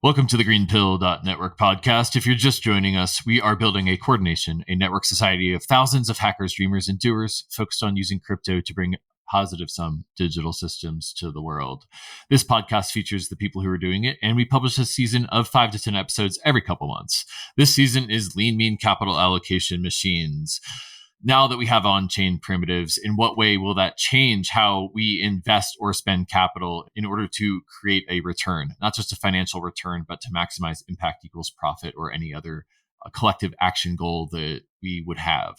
Welcome to the GreenPilled.network podcast. If you're just joining us, we are building a coordination, a network society of thousands of hackers, dreamers, and doers focused on using crypto to bring positive-sum digital systems to the world. This podcast features the people who are doing it, and we publish a season of 5 to 10 episodes every couple months. This season is Lean Mean Capital Allocation Machines. Now that we have on-chain primitives, in what way will that change how we invest or spend capital in order to create a return? Not just a financial return, but to maximize impact equals profit or any other collective action goal that we would have.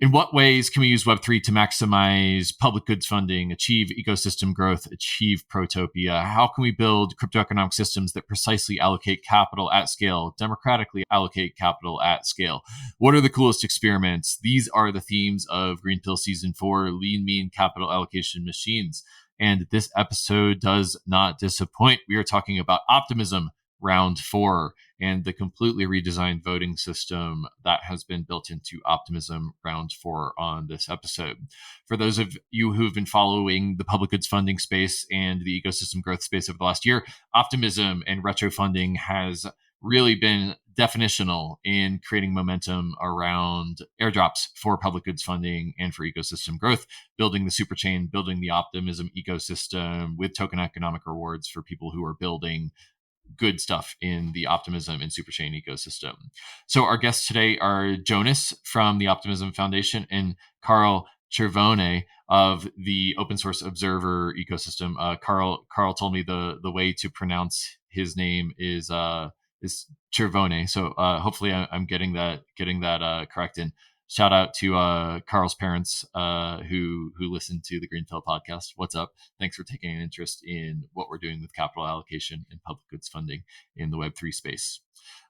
In what ways can we use Web3 to maximize public goods funding, achieve ecosystem growth, achieve protopia? How can we build cryptoeconomic systems that precisely allocate capital at scale, democratically allocate capital at scale? What are the coolest experiments? These are the themes of Greenpill Season 4, Lean Mean Capital Allocation Machines. And this episode does not disappoint. We are talking about optimism, round 4, and the completely redesigned voting system that has been built into Optimism round 4 on this episode. For those of you who've been following the public goods funding space and the ecosystem growth space over the last year, Optimism and retro funding has really been definitional in creating momentum around airdrops for public goods funding and for ecosystem growth, building the superchain, building the Optimism ecosystem with token economic rewards for people who are building good stuff in the Optimism and Superchain ecosystem. So our guests today are Jonas from the Optimism Foundation and Carl Cervone of the Open Source Observer ecosystem. Carl told me the way to pronounce his name is Cervone. So hopefully I'm getting that correct. And shout out to Carl's parents who listen to the Greenpill podcast. What's up? Thanks for taking an interest in what we're doing with capital allocation and public goods funding in the Web3 space.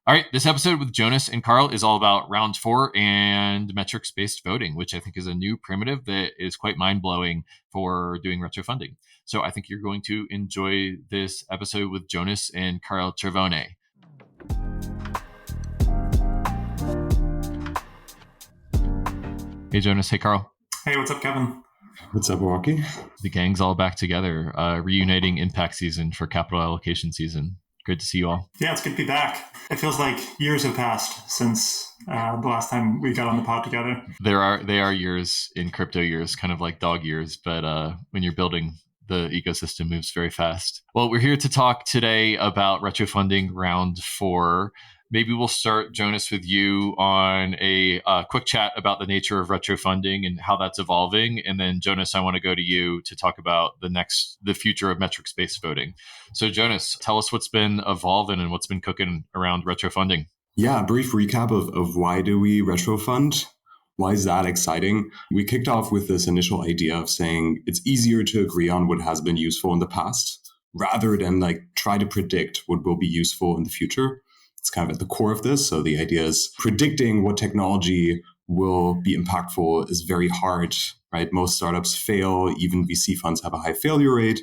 All right, this episode with Jonas and Carl is all about round 4 and metrics-based voting, which I think is a new primitive that is quite mind-blowing for doing retro funding. So I think you're going to enjoy this episode with Jonas and Carl Cervone. Hey, Jonas. Hey, Carl. Hey, what's up, Kevin? What's up, Walkie? The gang's all back together, reuniting impact season for capital allocation season. Great to see you all. Yeah, it's good to be back. It feels like years have passed since the last time we got on the pod together. They are years in crypto years, kind of like dog years, but when you're building, the ecosystem moves very fast. Well, we're here to talk today about retro funding round 4. Maybe we'll start, Jonas, with you on a quick chat about the nature of retro funding and how that's evolving. And then, Jonas, I want to go to you to talk about the future of metrics-based voting. So, Jonas, tell us what's been evolving and what's been cooking around retro funding. Yeah, a brief recap of why do we retro fund? Why is that exciting? We kicked off with this initial idea of saying it's easier to agree on what has been useful in the past rather than try to predict what will be useful in the future. It's kind of at the core of this. So the idea is predicting what technology will be impactful is very hard, right? Most startups fail. Even VC funds have a high failure rate.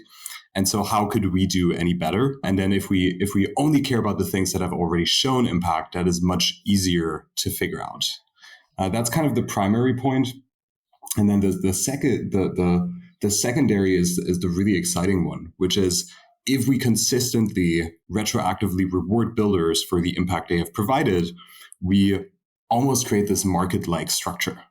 And so how could we do any better? And then if we only care about the things that have already shown impact, that is much easier to figure out. That's kind of the primary point. And then the secondary is the really exciting one, which is if we consistently retroactively reward builders for the impact they have provided, we almost create this market-like structure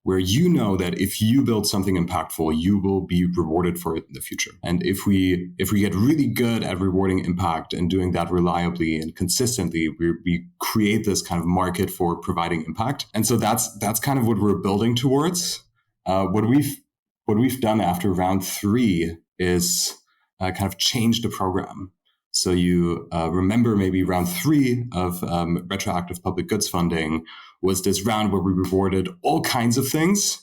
where you know that if you build something impactful, you will be rewarded for it in the future. And if we get really good at rewarding impact and doing that reliably and consistently, we create this kind of market for providing impact. And so that's kind of what we're building towards. What we've done after round 3 is kind of change the program. So you remember maybe round 3 of retroactive public goods funding was this round where we rewarded all kinds of things,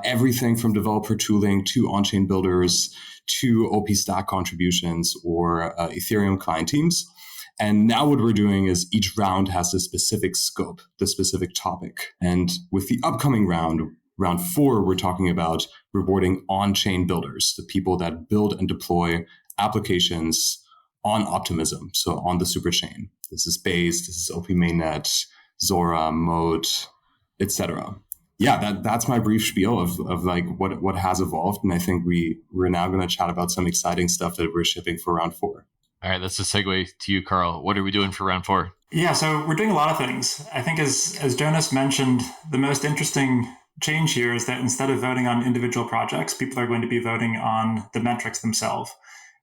everything from developer tooling to on-chain builders to OP stack contributions or Ethereum client teams. And now what we're doing is each round has a specific scope, the specific topic. And with the upcoming round 4, we're talking about rewarding on-chain builders, the people that build and deploy applications on Optimism, so on the superchain. This is Base, this is OP Mainnet, Zora, Moat, etc. Yeah, that's my brief spiel of what has evolved, and I think we're now going to chat about some exciting stuff that we're shipping for round 4. All right, that's a segue to you, Carl. What are we doing for round 4? Yeah, so we're doing a lot of things. I think as Jonas mentioned, the most interesting change here is that instead of voting on individual projects, people are going to be voting on the metrics themselves.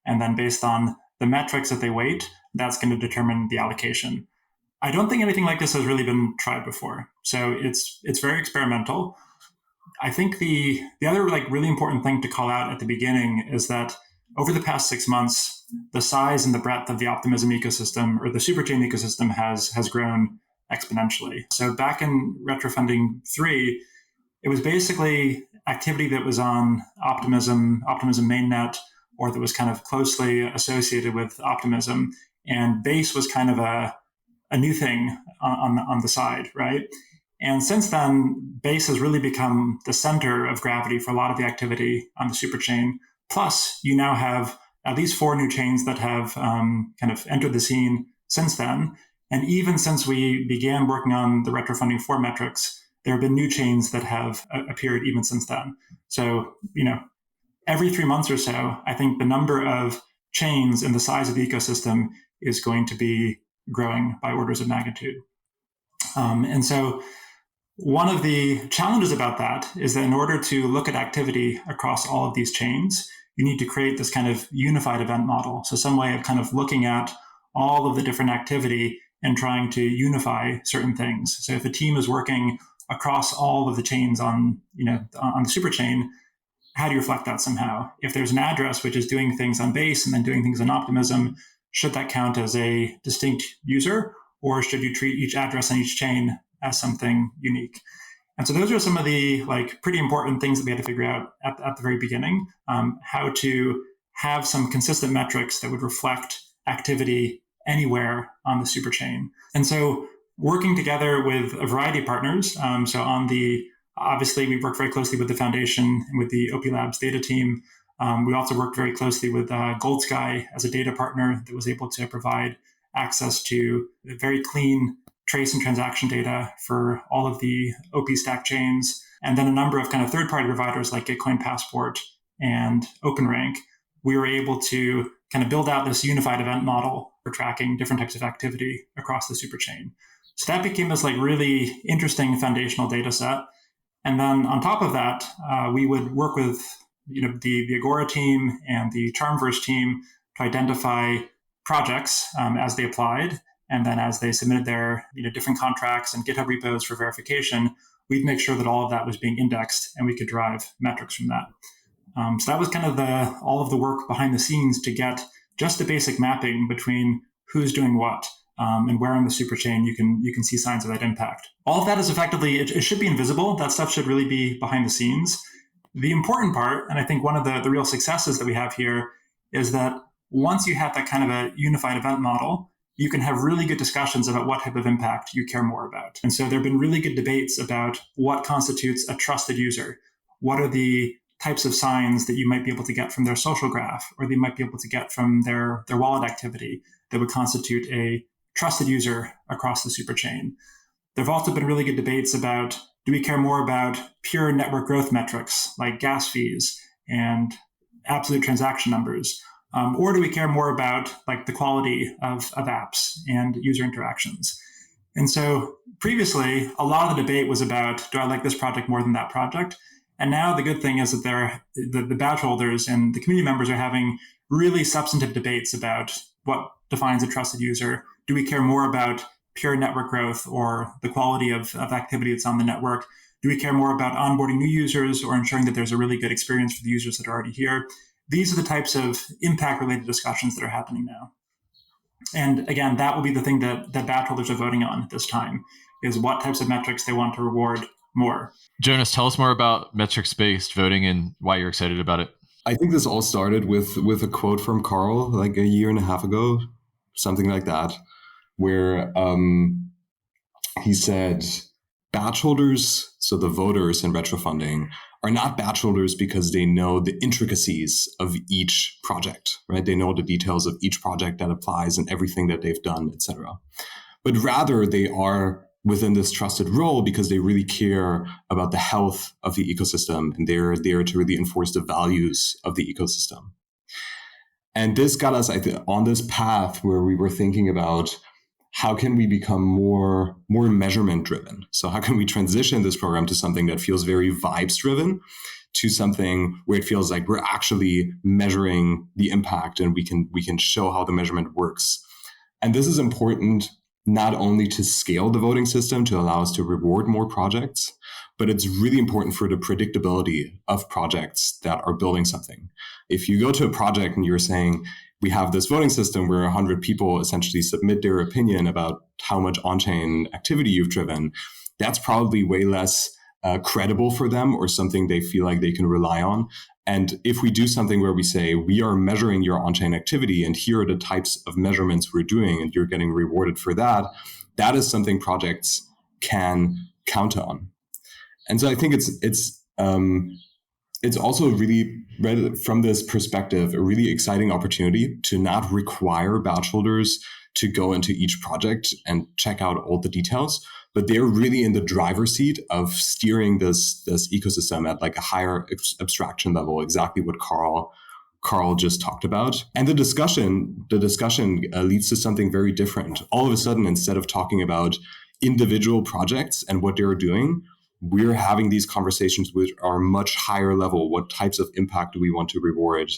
And then based on the metrics that they weight, that's going to determine the allocation. I don't think anything like this has really been tried before. So it's very experimental. I think the other really important thing to call out at the beginning is that over the past 6 months, the size and the breadth of the optimism ecosystem or the superchain ecosystem has grown exponentially. So back in retrofunding 3, it was basically activity that was on Optimism mainnet, or that was kind of closely associated with Optimism. And Base was kind of a new thing on the side, right? And since then, Base has really become the center of gravity for a lot of the activity on the superchain. Plus, you now have at least 4 new chains that have kind of entered the scene since then. And even since we began working on the retrofunding 4 metrics, there have been new chains that have appeared even since then. So, every 3 months or so, I think the number of chains and the size of the ecosystem is going to be growing by orders of magnitude. And so one of the challenges about that is that in order to look at activity across all of these chains, you need to create this kind of unified event model. So some way of kind of looking at all of the different activity and trying to unify certain things. So if a team is working across all of the chains on the superchain, how do you reflect that somehow? If there's an address which is doing things on Base and then doing things on Optimism, should that count as a distinct user, or should you treat each address on each chain as something unique? And so those are some of the pretty important things that we had to figure out at the very beginning, how to have some consistent metrics that would reflect activity anywhere on the superchain. And so working together with a variety of partners, obviously we work very closely with the foundation and with the OP Labs data team. We also worked very closely with Gold Sky as a data partner that was able to provide access to very clean trace and transaction data for all of the OP stack chains, and then a number of kind of third-party providers like Gitcoin Passport and OpenRank. We were able to kind of build out this unified event model for tracking different types of activity across the superchain. So that became this really interesting foundational data set. And then on top of that, we would work with the Agora team and the Charmverse team to identify projects as they applied. And then as they submitted their different contracts and GitHub repos for verification, we'd make sure that all of that was being indexed and we could derive metrics from that. So that was kind of all of the work behind the scenes to get just the basic mapping between who's doing what and where on the superchain you can see signs of that impact. All of that is effectively, it should be invisible. That stuff should really be behind the scenes. The important part, and I think one of the real successes that we have here, is that once you have that kind of a unified event model, you can have really good discussions about what type of impact you care more about. And so there have been really good debates about what constitutes a trusted user. What are the types of signs that you might be able to get from their social graph, or they might be able to get from their wallet activity that would constitute a trusted user across the superchain. There have also been really good debates about, do we care more about pure network growth metrics like gas fees and absolute transaction numbers? Or do we care more about the quality of apps and user interactions? And so previously, a lot of the debate was about, do I like this project more than that project? And now the good thing is that the badge holders and the community members are having really substantive debates about what defines a trusted user. Do we care more about pure network growth or the quality of activity that's on the network? Do we care more about onboarding new users or ensuring that there's a really good experience for the users that are already here? These are the types of impact-related discussions that are happening now. And again, that will be the thing that badge holders are voting on this time, is what types of metrics they want to reward more. Jonas, tell us more about metrics-based voting and why you're excited about it. I think this all started with a quote from Carl a year and a half ago, something like that, where he said, badge holders, so the voters in retrofunding, are not badge holders because they know the intricacies of each project, right? They know the details of each project that applies and everything that they've done, etc. But rather, they are within this trusted role because they really care about the health of the ecosystem and they're there to really enforce the values of the ecosystem. And this got us, I think, on this path where we were thinking about how can we become more measurement driven? So how can we transition this program to something that feels very vibes driven, to something where it feels like we're actually measuring the impact and we can show how the measurement works. And this is important not only to scale the voting system to allow us to reward more projects, but it's really important for the predictability of projects that are building something. If you go to a project and you're saying, we have this voting system where 100 people essentially submit their opinion about how much on-chain activity you've driven, that's probably way less credible for them or something they feel like they can rely on. And if we do something where we say, we are measuring your on-chain activity and here are the types of measurements we're doing and you're getting rewarded for that, that is something projects can count on. And so I think it's also really, right, from this perspective, a really exciting opportunity to not require badge holders to go into each project and check out all the details, but they're really in the driver's seat of steering this ecosystem at like a higher abstraction level, exactly what Carl just talked about. And the discussion leads to something very different. All of a sudden, instead of talking about individual projects and what they're doing, we're having these conversations which are much higher level. What types of impact do we want to reward?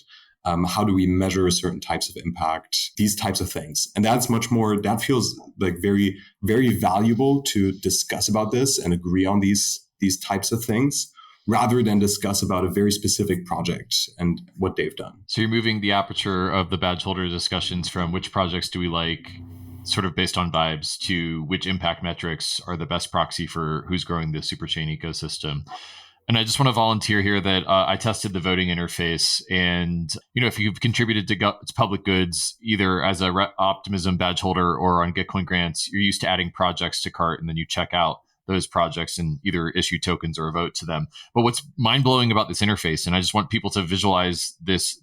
How do we measure certain types of impact? These types of things. And that's much more, that feels like very, very valuable to discuss about this and agree on these types of things, rather than discuss about a very specific project and what they've done. So you're moving the aperture of the badge holder discussions from which projects do we like, sort of based on vibes, to which impact metrics are the best proxy for who's growing the superchain ecosystem. And I just want to volunteer here that I tested the voting interface, and if you've contributed to public goods, either as a Optimism badge holder or on Gitcoin grants, you're used to adding projects to cart, and then you check out those projects and either issue tokens or a vote to them. But what's mind-blowing about this interface, and I just want people to visualize this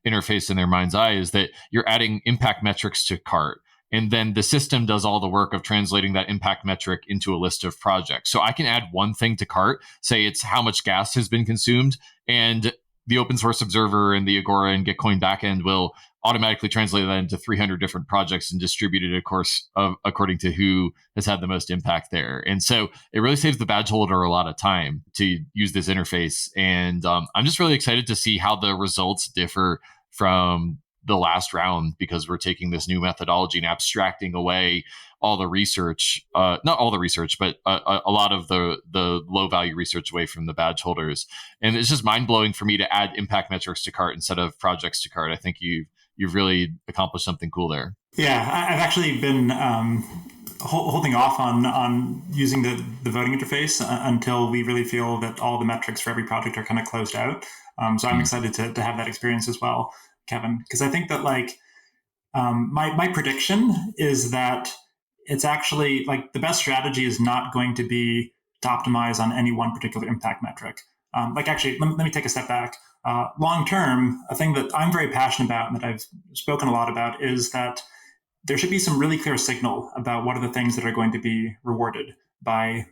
interface in their mind's eye, is that you're adding impact metrics to cart. And then the system does all the work of translating that impact metric into a list of projects. So I can add one thing to cart, say it's how much gas has been consumed, and the open source observer and the Agora and Gitcoin backend will automatically translate that into 300 different projects and distribute it, of course, according to who has had the most impact there. And so it really saves the badge holder a lot of time to use this interface. And I'm just really excited to see how the results differ from the last round, because we're taking this new methodology and abstracting away all the research, not all the research, but a lot of the low value research away from the badge holders. And it's just mind blowing for me to add impact metrics to cart instead of projects to cart. I think you've really accomplished something cool there. Yeah, I've actually been holding off on using the voting interface until we really feel that all the metrics for every project are kind of closed out. So I'm excited to have that experience as well, Kevin, because I think that my prediction is that it's actually the best strategy is not going to be to optimize on any one particular impact metric. Actually, let me take a step back. Long term, a thing that I'm very passionate about and that I've spoken a lot about is that there should be some really clear signal about what are the things that are going to be rewarded by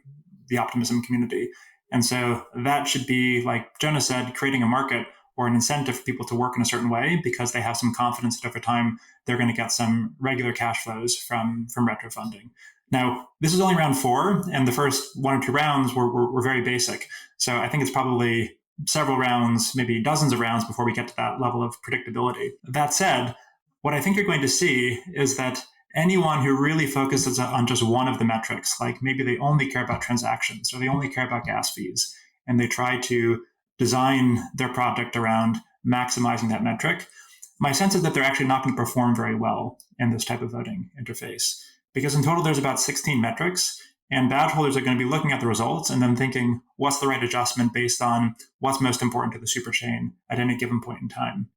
the optimism community. And so that should be, like Jonas said, creating a market or an incentive for people to work in a certain way because they have some confidence that over time they're going to get some regular cash flows from retro funding. Now, this is only round 4, and the first 1 or 2 rounds were very basic. So I think it's probably several rounds, maybe dozens of rounds before we get to that level of predictability. That said, what I think you're going to see is that anyone who really focuses on just one of the metrics, like maybe they only care about transactions or they only care about gas fees, and they try to design their project around maximizing that metric, my sense is that they're actually not going to perform very well in this type of voting interface. Because in total, there's about 16 metrics, and badge holders are going to be looking at the results and then thinking, what's the right adjustment based on what's most important to the superchain at any given point in time.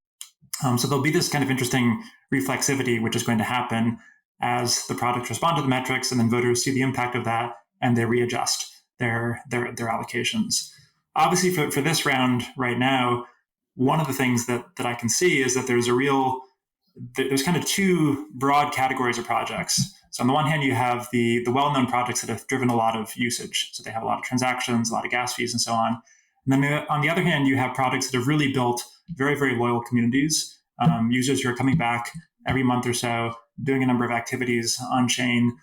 So there'll be this kind of interesting reflexivity, which is going to happen as the projects respond to the metrics, and then voters see the impact of that, and they readjust their allocations. Obviously, for this round right now, one of the things that I can see is that there's kind of 2 broad categories of projects. So on the one hand, you have the well-known projects that have driven a lot of usage. So they have a lot of transactions, a lot of gas fees, and so on. And then on the other hand, you have projects that have really built very, very loyal communities users who are coming back every month or so, doing a number of activities on chain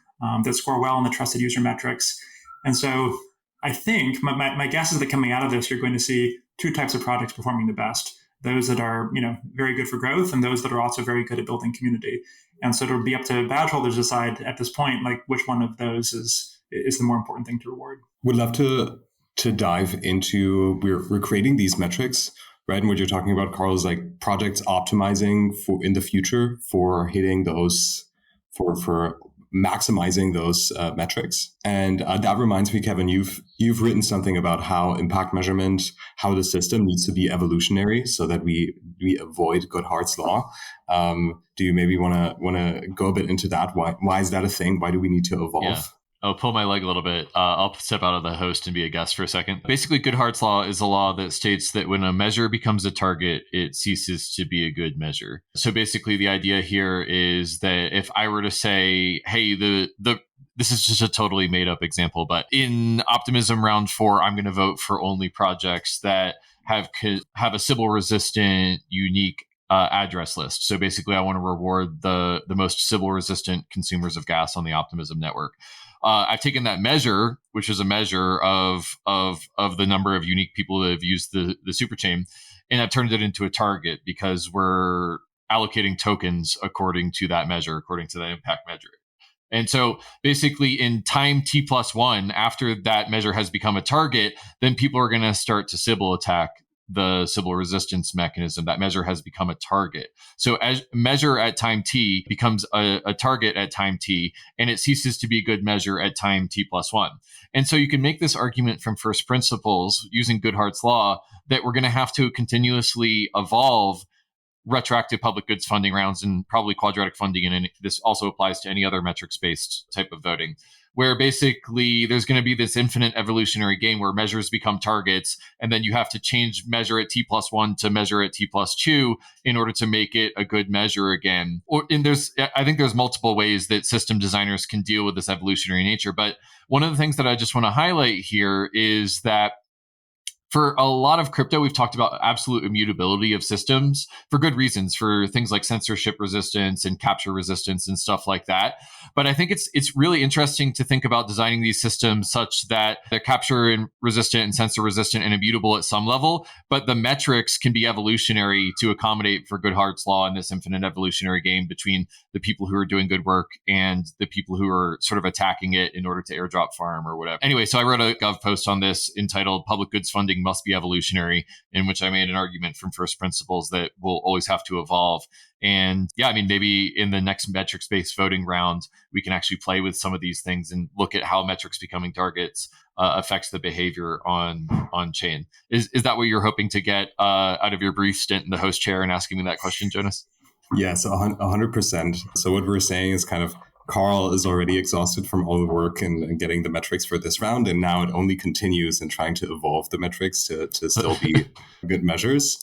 that score well in the trusted user metrics. And so I think my guess is that coming out of this, you're going to see two types of projects performing the best. Those that are, very good for growth, and those that are also very good at building community. And so it'll be up to badge holders to decide at this point, like which one of those is the more important thing to reward. Would love to dive into, we're creating these metrics, right? And what you're talking about, Carl, is like projects optimizing for in the future for hitting those, for maximizing those metrics. And that reminds me, Kevin, you've written something about how impact measurement, how the system needs to be evolutionary so that we avoid Goodhart's law. Do you maybe want to go a bit into that? Why is that a thing? Why do we need to evolve? Yeah. I'll pull my leg a little bit. I'll step out of the host and be a guest for a second. Basically, Goodhart's law is a law that states that when a measure becomes a target, it ceases to be a good measure. So basically, the idea here is that if I were to say, hey, this is just a totally made up example, but in Optimism round 4, I'm going to vote for only projects that have a Sybil resistant unique address list. So basically, I want to reward the most Sybil resistant consumers of gas on the Optimism network. I've taken that measure, which is a measure of the number of unique people that have used the superchain, and I've turned it into a target because we're allocating tokens according to that measure, according to that impact measure. And so basically in time t+1, after that measure has become a target, then people are going to start to Sybil attack the Sybil resistance mechanism. That measure has become a target. So as measure at time t becomes a target at time t, and it ceases to be a good measure at time t+1. And so you can make this argument from first principles using Goodhart's law that we're going to have to continuously evolve retroactive public goods funding rounds and probably quadratic funding. And this also applies to any other metrics-based type of voting, where basically there's going to be this infinite evolutionary game where measures become targets, and then you have to change measure at t+1 to measure at t+2 in order to make it a good measure again. I think there's multiple ways that system designers can deal with this evolutionary nature. But one of the things that I just want to highlight here is that for a lot of crypto, we've talked about absolute immutability of systems for good reasons, for things like censorship resistance and capture resistance and stuff like that. But I think it's really interesting to think about designing these systems such that they're capture resistant and censor resistant and immutable at some level, but the metrics can be evolutionary to accommodate for Goodhart's law and this infinite evolutionary game between the people who are doing good work and the people who are sort of attacking it in order to airdrop farm or whatever. Anyway, so I wrote a Gov post on this entitled Public Goods Funding Must Be Evolutionary, in which I made an argument from first principles that we'll always have to evolve. And yeah, I mean, maybe in the next metrics-based voting round, we can actually play with some of these things and look at how metrics becoming targets affects the behavior on chain. Is that what you're hoping to get out of your brief stint in the host chair and asking me that question, Jonas? Yes, 100%. So what we're saying is kind of Carl is already exhausted from all the work and getting the metrics for this round, and now it only continues in trying to evolve the metrics to still be good measures.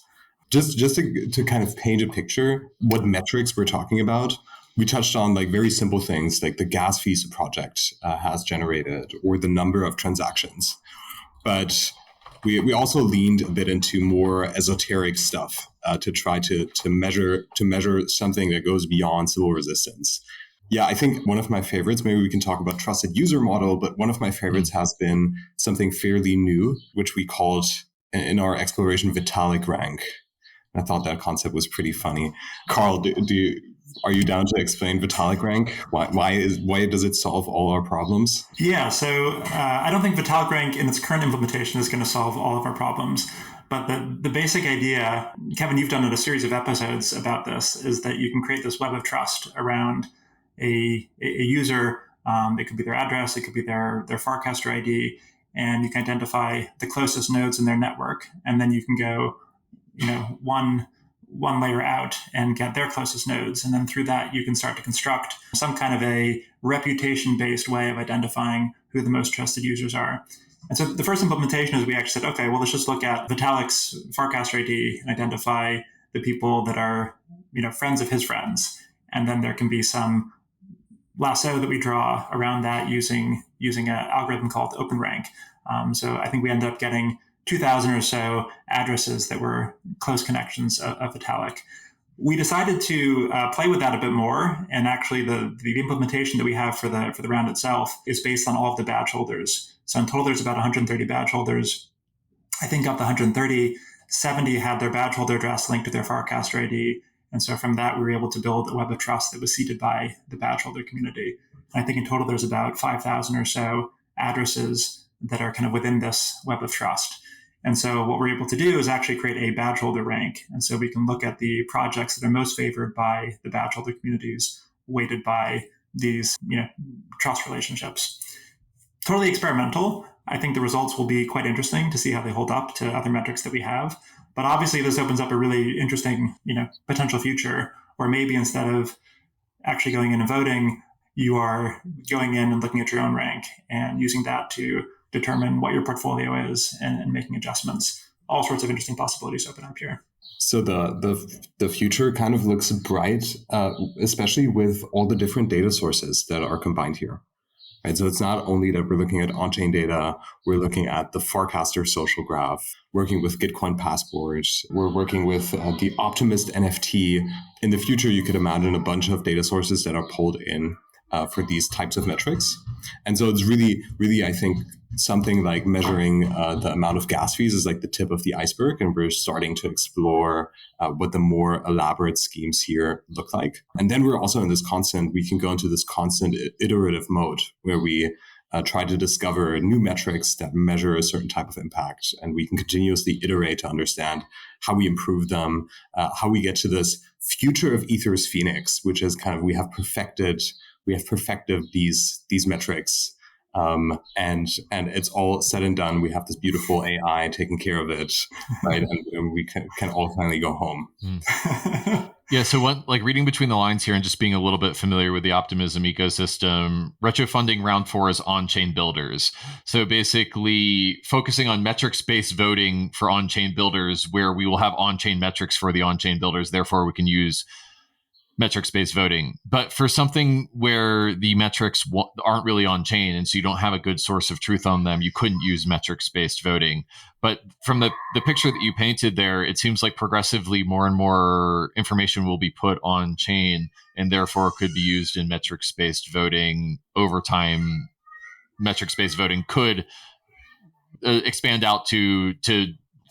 Just to kind of paint a picture, what metrics we're talking about, we touched on like very simple things like the gas fees a project has generated or the number of transactions. But we also leaned a bit into more esoteric stuff to try to measure something that goes beyond Sybil resistance. Yeah, I think one of my favorites, maybe we can talk about trusted user model, but one of my favorites has been something fairly new, which we called in our exploration Vitalik rank. I thought that concept was pretty funny. Carl, are you down to explain Vitalik rank? Why does it solve all our problems? Yeah, so I don't think Vitalik rank in its current implementation is going to solve all of our problems. But the basic idea, Kevin, you've done a series of episodes about this, is that you can create this web of trust around a user. It could be their address, it could be their Farcaster ID, and you can identify the closest nodes in their network. And then you can go, one layer out and get their closest nodes. And then through that, you can start to construct some kind of a reputation-based way of identifying who the most trusted users are. And so the first implementation is we actually said, okay, well, let's just look at Vitalik's Farcaster ID and identify the people that are, friends of his friends. And then there can be some lasso that we draw around that using an algorithm called OpenRank. So I think we ended up getting 2,000 or so addresses that were close connections of Vitalik. we decided to play with that a bit more. And actually, the implementation that we have for the round itself is based on all of the badge holders. So in total, there's about 130 badge holders. I think of the 130, 70 had their badge holder address linked to their Farcaster ID. And so from that, we were able to build a web of trust that was seeded by the badge holder community. And I think in total, there's about 5,000 or so addresses that are kind of within this web of trust. And so what we're able to do is actually create a badge holder rank. And so we can look at the projects that are most favored by the badge holder communities, weighted by these, trust relationships. Totally experimental. I think the results will be quite interesting to see how they hold up to other metrics that we have. But obviously, this opens up a really interesting, potential future where maybe instead of actually going in and voting, you are going in and looking at your own rank and using that to determine what your portfolio is and making adjustments. All sorts of interesting possibilities open up here. So the future kind of looks bright, especially with all the different data sources that are combined here. Right, so it's not only that we're looking at on-chain data, we're looking at the Farcaster social graph, working with Gitcoin passports, we're working with the Optimist NFT. In the future, you could imagine a bunch of data sources that are pulled in for these types of metrics. And so it's really, really, I think, something like measuring the amount of gas fees is like the tip of the iceberg. And we're starting to explore what the more elaborate schemes here look like. And then we can go into this constant iterative mode where we try to discover new metrics that measure a certain type of impact. And we can continuously iterate to understand how we improve them, how we get to this future of Ether's Phoenix, which is kind of, we have perfected these metrics. And it's all said and done. We have this beautiful AI taking care of it, right? And we can all finally go home. Yeah. So reading between the lines here and just being a little bit familiar with the Optimism ecosystem, retro funding round 4 is on-chain builders. So basically focusing on metrics-based voting for on-chain builders, where we will have on-chain metrics for the on-chain builders. Therefore, we can use metrics-based voting. But for something where the metrics aren't really on chain, and so you don't have a good source of truth on them, you couldn't use metrics-based voting. But from the picture that you painted there, it seems like progressively more and more information will be put on chain and therefore could be used in metrics-based voting. Over time, metrics-based voting could expand out to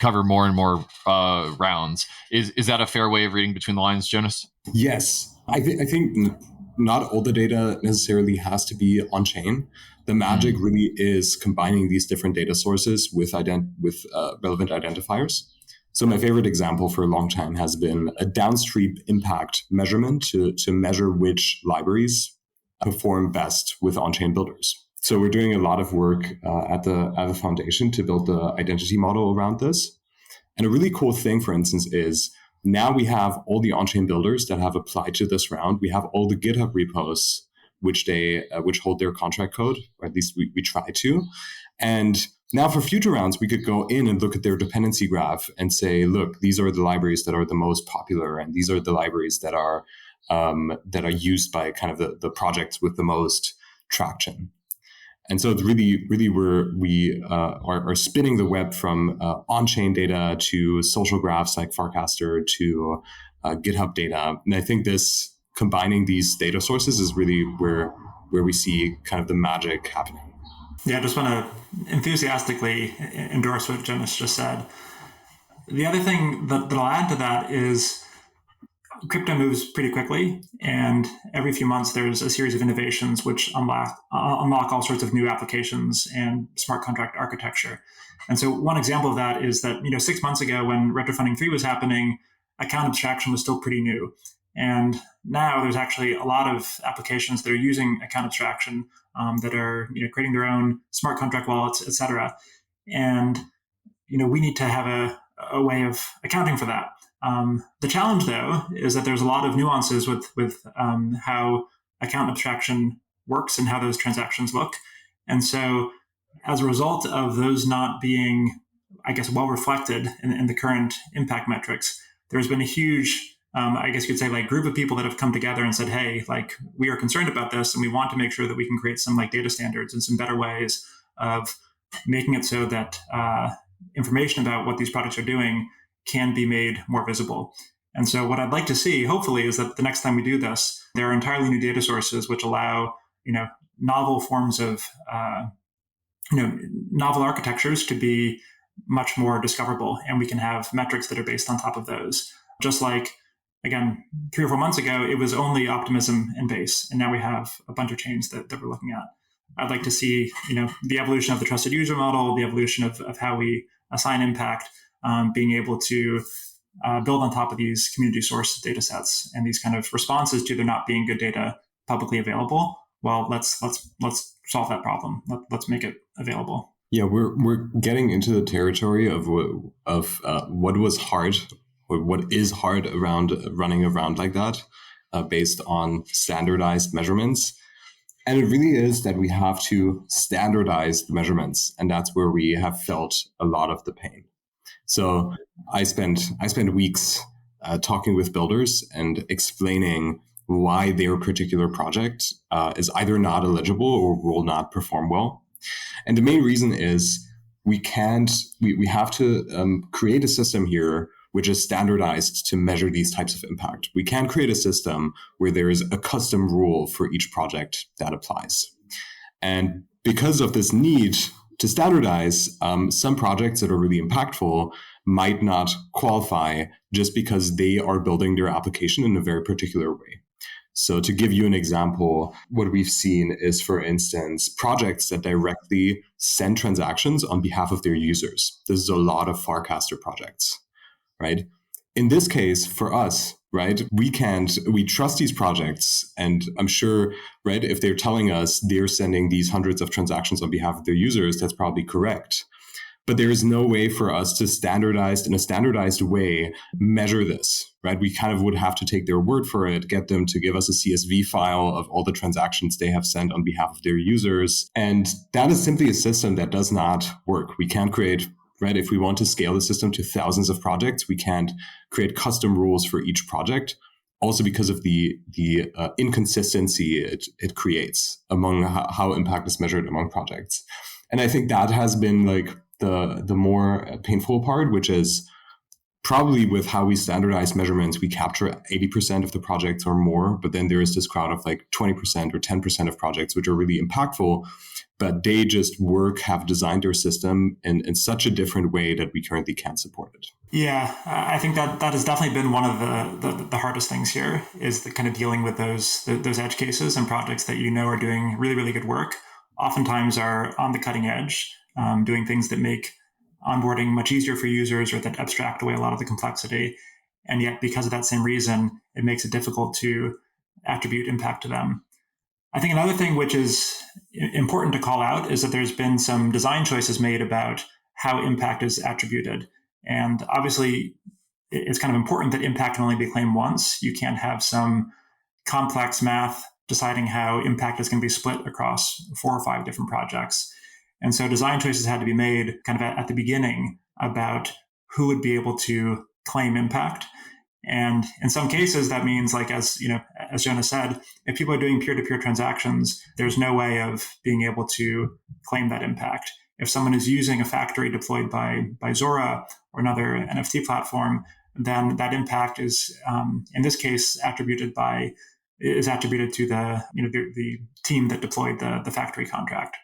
cover more and more rounds. Is that a fair way of reading between the lines, Jonas? Yes. I think not all the data necessarily has to be on chain. The magic really is combining these different data sources with relevant identifiers. So my favorite example for a long time has been a downstream impact measurement to measure which libraries perform best with on-chain builders. So we're doing a lot of work at the foundation to build the identity model around this. And a really cool thing, for instance, is now we have all the on-chain builders that have applied to this round. We have all the GitHub repos which hold their contract code, or at least we try to. And now for future rounds, we could go in and look at their dependency graph and say, look, these are the libraries that are the most popular, and these are the libraries that are used by kind of the projects with the most traction. And so it's really where we are spinning the web from on-chain data to social graphs like Farcaster to GitHub data. And I think this combining these data sources is really where we see kind of the magic happening. Yeah, I just want to enthusiastically endorse what Jonas just said. The other thing that I'll add to that is crypto moves pretty quickly, and every few months there's a series of innovations which unlock all sorts of new applications and smart contract architecture. And so one example of that is that 6 months ago when Retrofunding 3 was happening, account abstraction was still pretty new. And now there's actually a lot of applications that are using account abstraction that are creating their own smart contract wallets, et cetera. And we need to have a way of accounting for that. The challenge, though, is that there's a lot of nuances with how account abstraction works and how those transactions look. And so as a result of those not being, I guess, well reflected in the current impact metrics, there's been a huge, I guess you could say, like, group of people that have come together and said, hey, like, we are concerned about this and we want to make sure that we can create some like data standards and some better ways of making it so that information about what these products are doing can be made more visible. And so what I'd like to see, hopefully, is that the next time we do this, there are entirely new data sources which allow, novel forms of, novel architectures to be much more discoverable. And we can have metrics that are based on top of those. Just like, again, 3 or 4 months ago, it was only optimism and base. And now we have a bunch of chains that we're looking at. I'd like to see, the evolution of the trusted user model, the evolution of how we assign impact, being able to build on top of these community source data sets and these kind of responses to there not being good data publicly available. Well, let's solve that problem. Let's make it available. Yeah, we're getting into the territory of what was hard, or what is hard around running around like that, based on standardized measurements. And it really is that we have to standardize the measurements, and that's where we have felt a lot of the pain. So I spent weeks talking with builders and explaining why their particular project is either not eligible or will not perform well. And the main reason is we have to create a system here which is standardized to measure these types of impact. We can't create a system where there is a custom rule for each project that applies. And because of this need to standardize, some projects that are really impactful might not qualify just because they are building their application in a very particular way. So to give you an example, what we've seen is, for instance, projects that directly send transactions on behalf of their users. This is a lot of Farcaster projects, right? In this case, for us, right, we trust these projects, and I'm sure, right, if they're telling us they're sending these hundreds of transactions on behalf of their users, that's probably correct. But there is no way for us to in a standardized way, measure this, right? We kind of would have to take their word for it, get them to give us a CSV file of all the transactions they have sent on behalf of their users. And that is simply a system that does not work. We can't create, right? If we want to scale the system to thousands of projects, we can't create custom rules for each project. Also because of the inconsistency it creates among how impact is measured among projects. And I think that has been like the more painful part, which is probably with how we standardize measurements, we capture 80% of the projects or more, but then there is this crowd of like 20% or 10% of projects which are really impactful, but they just have designed their system in such a different way that we currently can't support it. Yeah, I think that has definitely been one of the hardest things here, is the kind of dealing with those edge cases and projects that are doing really, really good work, oftentimes are on the cutting edge, doing things that make onboarding much easier for users or that abstract away a lot of the complexity. And yet, because of that same reason, it makes it difficult to attribute impact to them. I think another thing which is important to call out is that there's been some design choices made about how impact is attributed. And obviously, it's kind of important that impact can only be claimed once. You can't have some complex math deciding how impact is going to be split across 4 or 5 different projects. And so design choices had to be made kind of at the beginning about who would be able to claim impact. And in some cases, that means, like, as Jonas said, if people are doing peer-to-peer transactions, there's no way of being able to claim that impact. If someone is using a factory deployed by Zora or another NFT platform, then that impact is, in this case, attributed to the team that deployed the factory contract.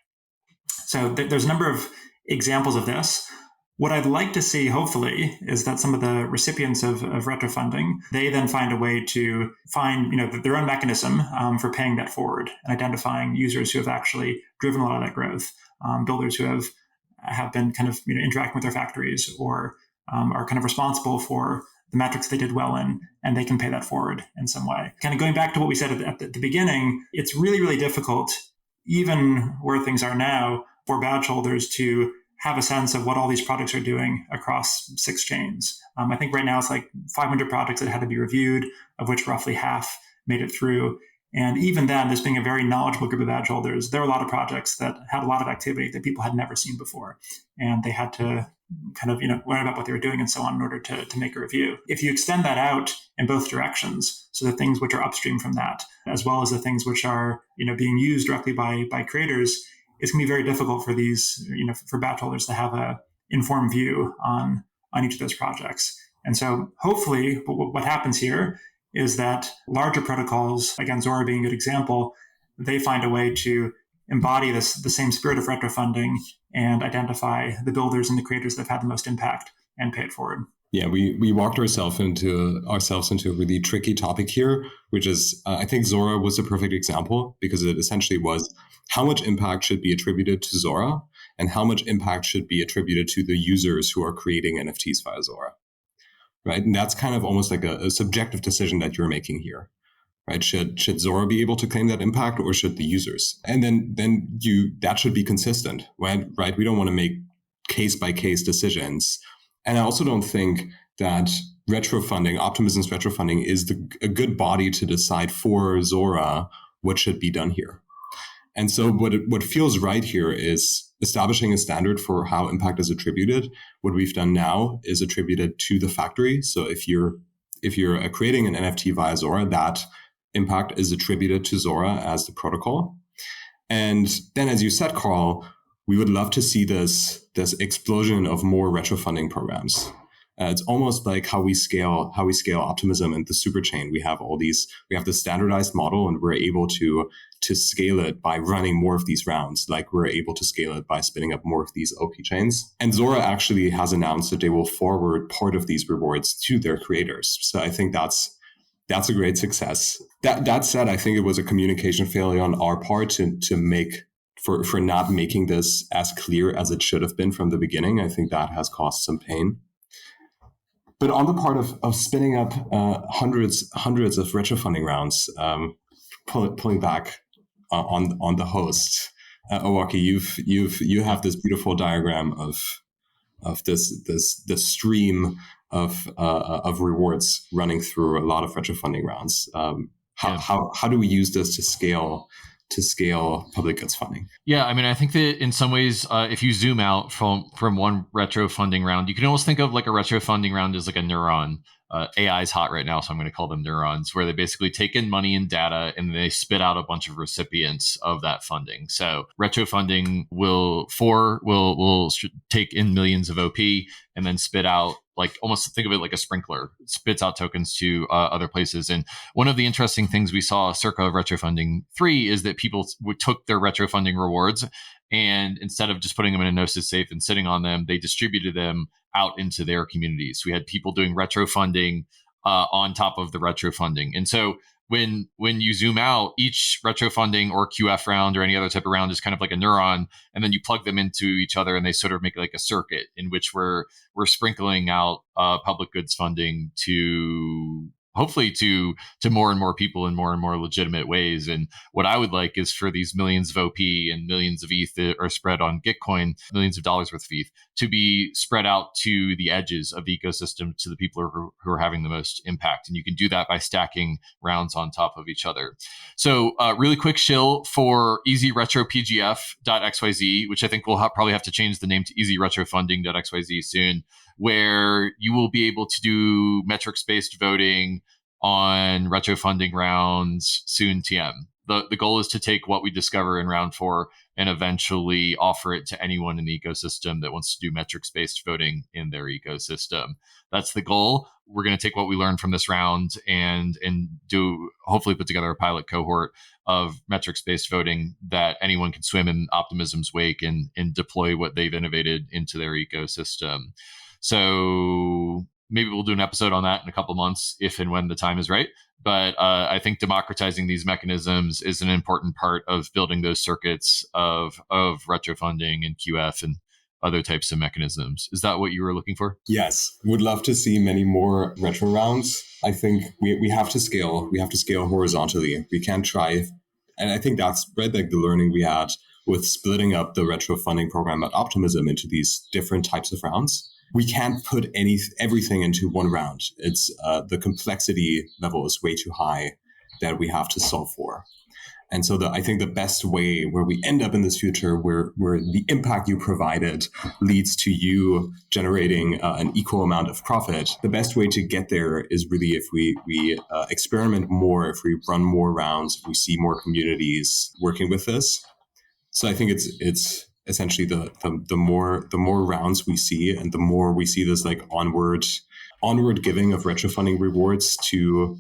So there's a number of examples of this. What I'd like to see, hopefully, is that some of the recipients of retro funding, they then find a way to find their own mechanism for paying that forward and identifying users who have actually driven a lot of that growth, builders who have been kind of interacting with their factories or are kind of responsible for the metrics they did well in, and they can pay that forward in some way. Kind of going back to what we said at the beginning, it's really, really difficult, even where things are now, for badge holders to have a sense of what all these projects are doing across 6 chains. I think right now it's like 500 projects that had to be reviewed, of which roughly half made it through. And even then, this being a very knowledgeable group of badge holders, there are a lot of projects that had a lot of activity that people had never seen before. And they had to kind of learn about what they were doing and so on in order to make a review. If you extend that out in both directions, so the things which are upstream from that, as well as the things which are being used directly by creators, it's going to be very difficult for these, for badge holders to have a informed view on each of those projects. And so hopefully what happens here is that larger protocols, again, Zora being a good example, they find a way to embody the same spirit of retrofunding and identify the builders and the creators that have had the most impact and pay it forward. Yeah, we walked ourselves into a really tricky topic here, which is I think Zora was a perfect example because it essentially was how much impact should be attributed to Zora and how much impact should be attributed to the users who are creating NFTs via Zora, right? And that's kind of almost like a subjective decision that you're making here, right? Should Zora be able to claim that impact or should the users? And then that should be consistent, right? We don't want to make case by case decisions. And I also don't think that retrofunding, Optimism's retrofunding, is a good body to decide for Zora what should be done here. And so what feels right here is establishing a standard for how impact is attributed. What we've done now is attributed to the factory. So if you're creating an NFT via Zora, that impact is attributed to Zora as the protocol. And then, as you said, Carl, we would love to see this explosion of more retrofunding programs. It's almost like how we scale Optimism and the superchain. We have the standardized model, and we're able to scale it by running more of these rounds. Like we're able to scale it by spinning up more of these OP chains. And Zora actually has announced that they will forward part of these rewards to their creators. So I think that's a great success. That said, I think it was a communication failure on our part to make for not making this as clear as it should have been from the beginning. I think that has caused some pain. But on the part of spinning up hundreds of retrofunding rounds, pulling back on the host, Owaki, you have this beautiful diagram of this stream of rewards running through a lot of retrofunding rounds. How do we use this to scale public goods funding? Yeah, I mean, I think that in some ways, if you zoom out from one retro funding round, you can almost think of like a retro funding round as like a neuron. AI is hot right now, so I'm going to call them neurons, where they basically take in money and data and they spit out a bunch of recipients of that funding. So retro funding will take in millions of OP and then spit out, like, almost think of it like a sprinkler. It spits out tokens to other places. And one of the interesting things we saw circa of retrofunding 3 is that people took their retrofunding rewards, and instead of just putting them in a Gnosis safe and sitting on them, they distributed them out into their communities. We had people doing retro funding on top of the retro funding. And so when you zoom out, each retro funding or QF round or any other type of round is kind of like a neuron, and then you plug them into each other and they sort of make like a circuit in which we're sprinkling out public goods funding to hopefully to more and more people in more and more legitimate ways. And what I would like is for these millions of OP and millions of ETH that are spread on Gitcoin, millions of dollars worth of ETH, to be spread out to the edges of the ecosystem, to the people who are having the most impact. And you can do that by stacking rounds on top of each other. So really quick shill for easyretropgf.xyz, which I think we'll probably have to change the name to easyretrofunding.xyz soon, where you will be able to do metrics-based voting on retro funding rounds soon. TM. The goal is to take what we discover in round 4 and eventually offer it to anyone in the ecosystem that wants to do metrics-based voting in their ecosystem. That's the goal. We're going to take what we learned from this round and do hopefully put together a pilot cohort of metrics-based voting that anyone can swim in Optimism's wake and deploy what they've innovated into their ecosystem. So maybe we'll do an episode on that in a couple of months if and when the time is right. But I think democratizing these mechanisms is an important part of building those circuits of retro funding and QF and other types of mechanisms. Is that what you were looking for? Yes, would love to see many more retro rounds. I think we have to scale. We have to scale horizontally. We can't try, and I think that's right, like the learning we had with splitting up the retro funding program at Optimism into these different types of rounds. We can't put everything into one round. It's the complexity level is way too high that we have to solve for. And so I think the best way where we end up in this future where the impact you provided leads to you generating an equal amount of profit, the best way to get there is really if we experiment more, if we run more rounds, if we see more communities working with this. So I think it's essentially the more rounds we see, and the more we see this like onward giving of retro funding rewards to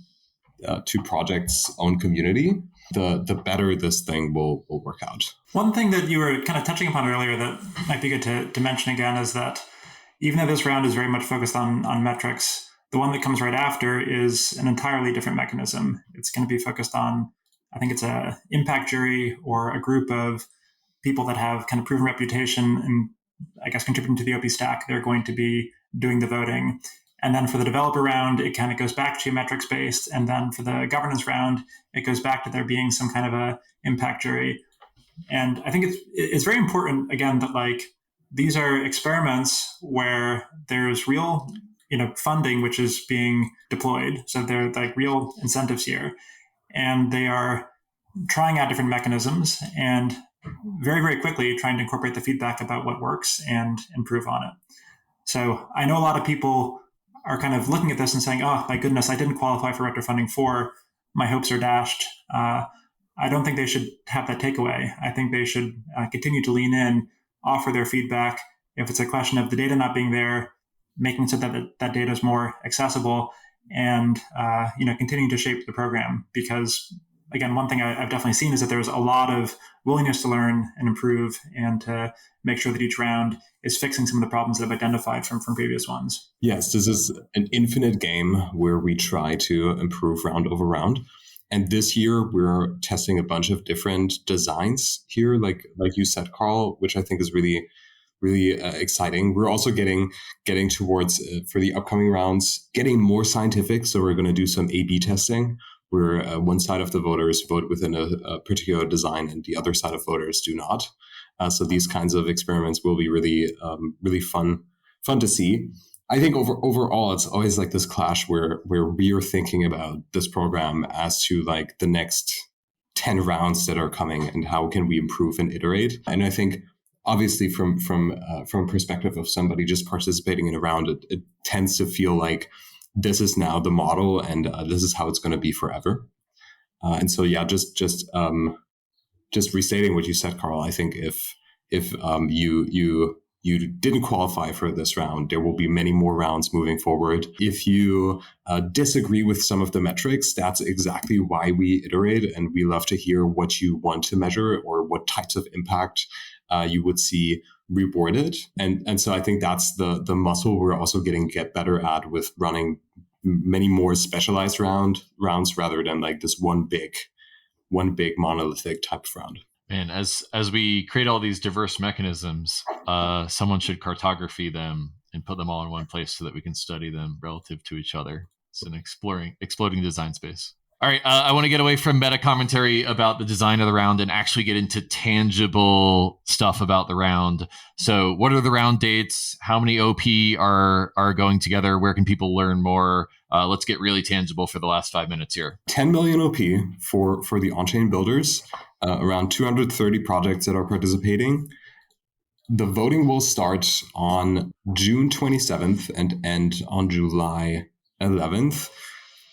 projects' own community, the better this thing will work out. One thing that you were kind of touching upon earlier that might be good to mention again is that even though this round is very much focused on Metrcis, the one that comes right after is an entirely different mechanism. It's going to be focused on, I think it's a impact jury or a group of people that have kind of proven reputation and I guess contributing to the OP stack. They're going to be doing the voting. And then for the developer round, it kind of goes back to Metrcis based. And then for the governance round, it goes back to there being some kind of a impact jury. And I think it's very important, again, that like these are experiments where there's real funding which is being deployed. So there are like real incentives here. And they are trying out different mechanisms and very, very quickly trying to incorporate the feedback about what works and improve on it. So I know a lot of people are kind of looking at this and saying, oh, my goodness, I didn't qualify for retro funding 4. My hopes are dashed. I don't think they should have that takeaway. I think they should continue to lean in, offer their feedback. If it's a question of the data not being there, making so that data is more accessible and continuing to shape the program. Because, again, one thing I've definitely seen is that there's a lot of willingness to learn and improve and to make sure that each round is fixing some of the problems that I've identified from previous ones. Yes, this is an infinite game where we try to improve round over round. And this year we're testing a bunch of different designs here, like you said, Carl, which I think is really, really exciting. We're also getting towards, for the upcoming rounds, getting more scientific. So we're going to do some A/B testing where one side of the voters vote within a particular design and the other side of voters do not. So these kinds of experiments will be really, really fun to see. I think overall, it's always like this clash where we are thinking about this program as to like the next 10 rounds that are coming and how can we improve and iterate. And I think obviously from perspective of somebody just participating in a round, it tends to feel like this is now the model and this is how it's going to be forever. And so, yeah, just restating what you said, Carl, I think if you didn't qualify for this round, there will be many more rounds moving forward. If you disagree with some of the metrics, that's exactly why we iterate, and we love to hear what you want to measure or what types of impact you would see rewarded. And so I think that's the muscle we're also get better at with running many more specialized rounds rather than like this one big monolithic type of round. And as we create all these diverse mechanisms, someone should cartography them and put them all in one place so that we can study them relative to each other. It's an exploding design space. All right, I want to get away from meta commentary about the design of the round and actually get into tangible stuff about the round. So what are the round dates? How many OP are going together? Where can people learn more? Let's get really tangible for the last 5 minutes here. 10 million OP for the on-chain builders, around 230 projects that are participating. The voting will start on June 27th and end on July 11th.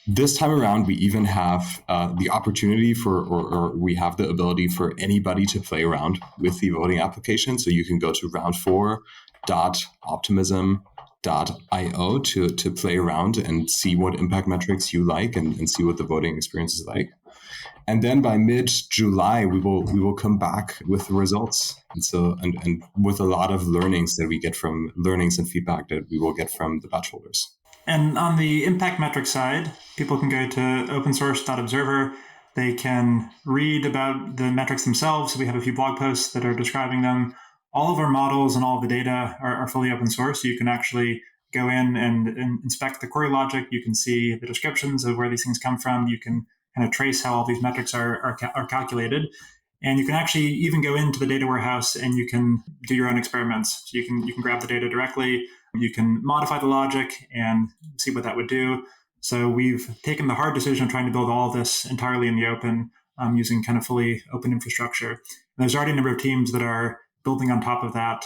This time around, we even have the opportunity or we have the ability for anybody to play around with the voting application. So you can go to round4.optimism.io to play around and see what impact metrics you like and see what the voting experience is like. And then by mid-July, we will come back with the results. And so and with a lot of learnings and feedback that we will get from the batch holders. And on the impact metric side, people can go to opensource.observer. They can read about the metrics themselves. We have a few blog posts that are describing them. All of our models and all of the data are fully open source. So you can actually go in and inspect the query logic. You can see the descriptions of where these things come from. You can kind of trace how all these metrics are calculated. And you can actually even go into the data warehouse and you can do your own experiments. So you can grab the data directly. You can modify the logic and see what that would do. So we've taken the hard decision of trying to build all of this entirely in the open using kind of fully open infrastructure. And there's already a number of teams that are building on top of that,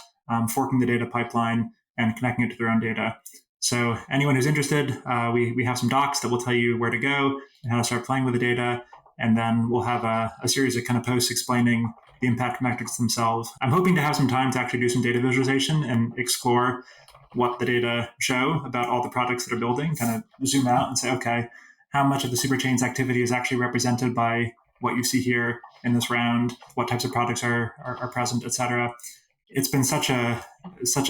forking the data pipeline and connecting it to their own data. So anyone who's interested, we have some docs that will tell you where to go and how to start playing with the data. And then we'll have a series of kind of posts explaining the impact metrics themselves. I'm hoping to have some time to actually do some data visualization and explore what the data show about all the projects that are building, kind of zoom out and say, okay, how much of the superchain's activity is actually represented by what you see here in this round, what types of projects are present, et cetera. It's been such a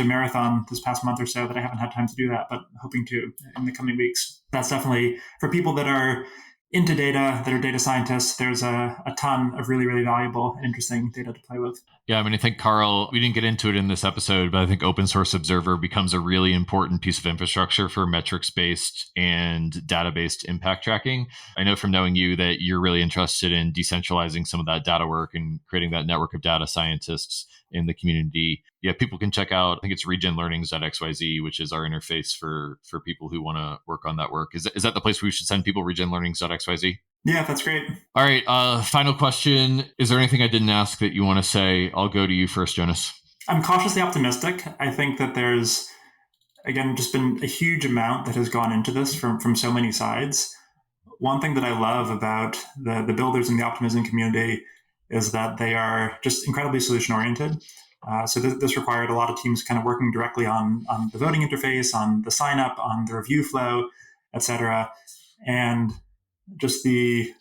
marathon this past month or so that I haven't had time to do that, but hoping to in the coming weeks. That's definitely for people that are into data, that are data scientists. There's a ton of really, really valuable and interesting data to play with. Yeah, I mean, I think, Carl, we didn't get into it in this episode, but I think Open Source Observer becomes a really important piece of infrastructure for metrics-based and data-based impact tracking. I know from knowing you that you're really interested in decentralizing some of that data work and creating that network of data scientists in the community. Yeah, people can check out, I think it's regenlearnings.xyz, which is our interface for people who want to work on that work. Is that the place where we should send people, regenlearnings.xyz? Yeah, that's great. All right. Final question. Is there anything I didn't ask that you want to say? I'll go to you first, Jonas. I'm cautiously optimistic. I think that there's, again, just been a huge amount that has gone into this from so many sides. One thing that I love about the builders in the optimism community is that they are just incredibly solution oriented. So this required a lot of teams kind of working directly on the voting interface, on the sign up, on the review flow, et cetera. And just the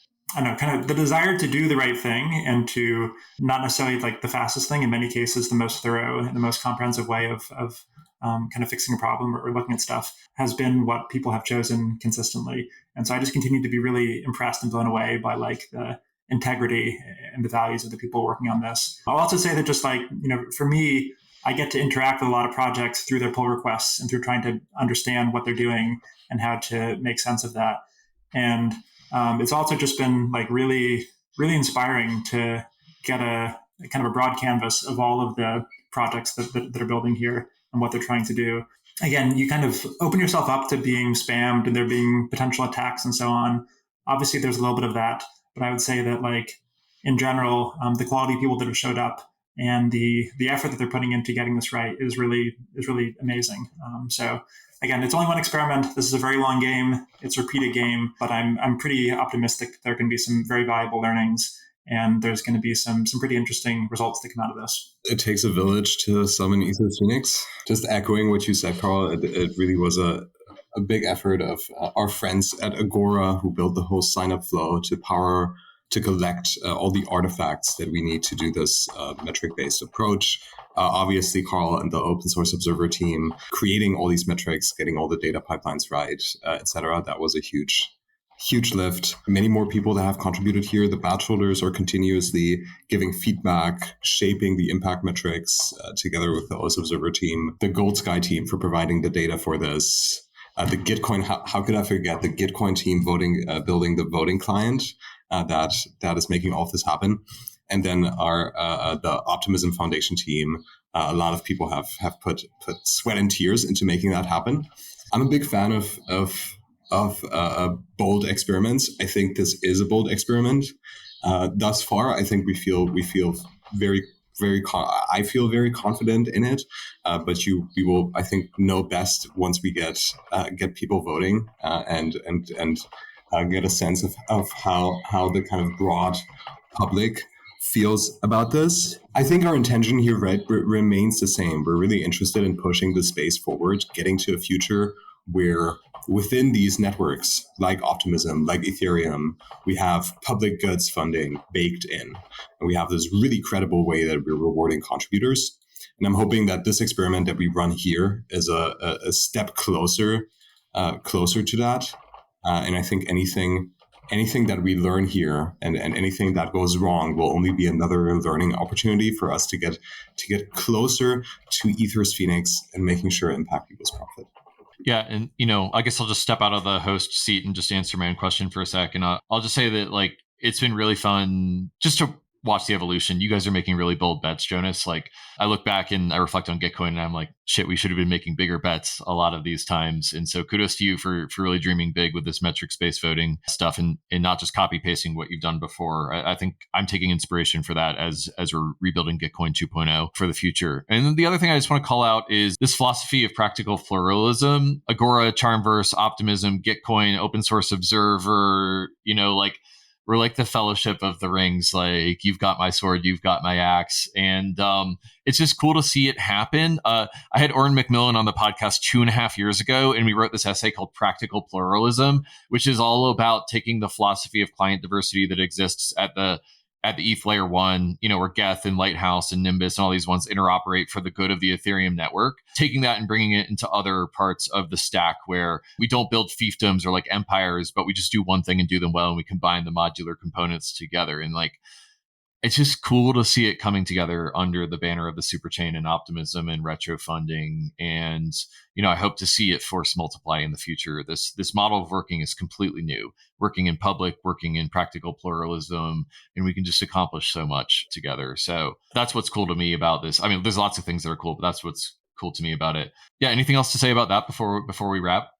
desire to do the right thing and to not necessarily like the fastest thing, in many cases, the most thorough and the most comprehensive way of kind of fixing a problem or looking at stuff has been what people have chosen consistently. And so I just continue to be really impressed and blown away by like the integrity and the values of the people working on this. I'll also say that just like, for me, I get to interact with a lot of projects through their pull requests and through trying to understand what they're doing and how to make sense of that. And it's also just been like really, really inspiring to get a kind of a broad canvas of all of the projects that are building here and what they're trying to do. Again, you kind of open yourself up to being spammed and there being potential attacks and so on. Obviously, there's a little bit of that, but I would say that like in general, the quality of people that have showed up and the effort that they're putting into getting this right is really amazing. So again, it's only one experiment. This is a very long game. It's a repeated game, but I'm pretty optimistic that there are going to be some very valuable learnings and there's going to be some pretty interesting results that come out of this. It takes a village to summon Ether Phoenix. Just echoing what you said, Carl, it really was a big effort of our friends at Agora who built the whole sign-up flow to collect all the artifacts that we need to do this metric-based approach. Obviously, Carl and the Open Source Observer team creating all these metrics, getting all the data pipelines right, etc. That was a huge lift. Many more people that have contributed here. The badge holders are continuously giving feedback, shaping the impact metrics together with the OS Observer team. The Gold Sky team for providing the data for this. The Gitcoin, how could I forget the Gitcoin team building the voting client that is making all of this happen. And then the Optimism Foundation team, a lot of people have put sweat and tears into making that happen. I'm a big fan of bold experiments. I think this is a bold experiment. Thus far, I think we feel very I feel very confident in it. But we will, I think, know best once we get people voting and get a sense of how the kind of broad public feels about this. I think our intention here remains the same. We're really interested in pushing the space forward, getting to a future where within these networks, like Optimism, like Ethereum, we have public goods funding baked in. And we have this really credible way that we're rewarding contributors. And I'm hoping that this experiment that we run here is a step closer to that. And I think anything that we learn here and anything that goes wrong will only be another learning opportunity for us to get closer to Ether's Phoenix and making sure impact equals profit. Yeah. And, I guess I'll just step out of the host seat and just answer my own question for a second. I'll just say that, like, it's been really fun just to watch the evolution. You guys are making really bold bets, Jonas. Like, I look back and I reflect on Gitcoin and I'm like, shit, we should have been making bigger bets a lot of these times. And so kudos to you for really dreaming big with this metrics-based voting stuff and not just copy pasting what you've done before. I think I'm taking inspiration for that as we're rebuilding Gitcoin 2.0 for the future. And then the other thing I just want to call out is this philosophy of practical pluralism. Agora, Charmverse, Optimism, Gitcoin, Open Source Observer, we're like the Fellowship of the Rings. Like, you've got my sword, you've got my axe, and it's just cool to see it happen. I had Orrin McMillan on the podcast 2.5 years ago, and we wrote this essay called Practical Pluralism, which is all about taking the philosophy of client diversity that exists at the ETH layer 1, where Geth and Lighthouse and Nimbus and all these ones interoperate for the good of the Ethereum network, taking that and bringing it into other parts of the stack where we don't build fiefdoms or like empires, but we just do one thing and do them well, and we combine the modular components together. And like, it's just cool to see it coming together under the banner of the superchain and optimism and retro funding. And, I hope to see it force multiply in the future. This model of working is completely new, working in public, working in practical pluralism, and we can just accomplish so much together. So that's what's cool to me about this. I mean, there's lots of things that are cool, but that's what's cool to me about it. Yeah. Anything else to say about that before we wrap?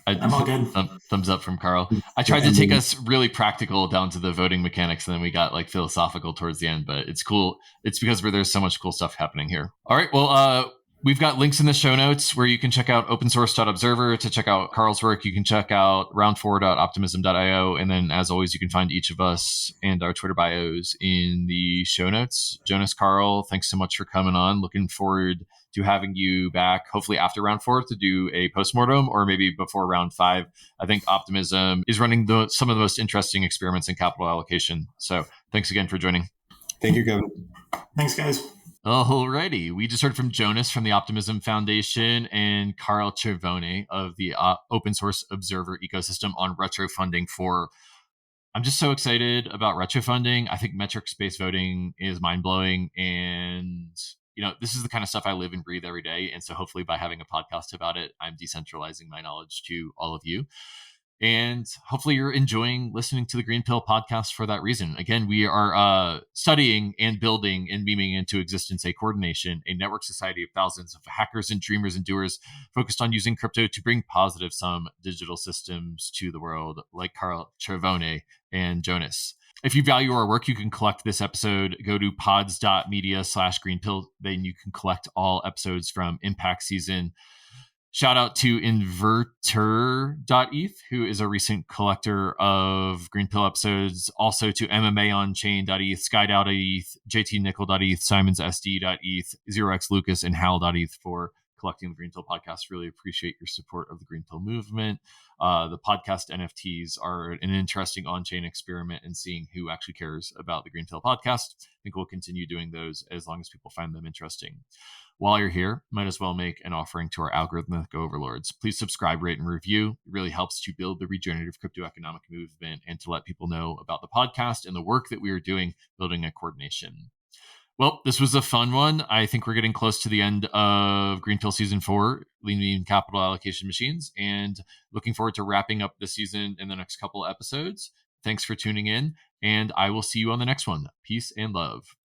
I'm all good. Thumbs up from Carl. I tried to take us really practical down to the voting mechanics, and then we got like philosophical towards the end, but it's cool. It's because there's so much cool stuff happening here. All right. Well, we've got links in the show notes where you can check out opensource.observer to check out Carl's work. You can check out round4.optimism.io. And then, as always, you can find each of us and our Twitter bios in the show notes. Jonas, Carl, thanks so much for coming on. Looking forward to having you back, hopefully after round 4, to do a postmortem, or maybe before round 5. I think Optimism is running some of the most interesting experiments in capital allocation. So thanks again for joining. Thank you, Kevin. Thanks, guys. Alrighty. We just heard from Jonas from the Optimism Foundation and Carl Cervone of the Open Source Observer ecosystem on retro funding for... I'm just so excited about retro funding. I think Metrcis-based voting is mind-blowing, and this is the kind of stuff I live and breathe every day. And so hopefully by having a podcast about it, I'm decentralizing my knowledge to all of you. And hopefully you're enjoying listening to the Greenpill podcast for that reason. Again, we are studying and building and beaming into existence a coordination, a network society of thousands of hackers and dreamers and doers focused on using crypto to bring positive sum digital systems to the world, like Carl Cervone and Jonas. If you value our work, you can collect this episode. Go to pods.media/greenpill. Then you can collect all episodes from Impact Season. Shout out to Inverter.eth, who is a recent collector of Greenpill episodes. Also to MMAonchain.eth, SkyDAO.eth, JTNickel.eth, SimonsSD.eth, ZeroXLucas, and Hal.eth for collecting the Greenpill podcast. Really appreciate your support of the Greenpill movement. The podcast NFTs are an interesting on-chain experiment in seeing who actually cares about the Greenpill podcast. I think we'll continue doing those as long as people find them interesting. While you're here, might as well make an offering to our algorithmic overlords. Please subscribe, rate, and review. It really helps to build the regenerative crypto economic movement and to let people know about the podcast and the work that we are doing building a coordination. Well, this was a fun one. I think we're getting close to the end of Greenpill Season 4, Lean Capital Allocation Machines, and looking forward to wrapping up the season in the next couple of episodes. Thanks for tuning in, and I will see you on the next one. Peace and love.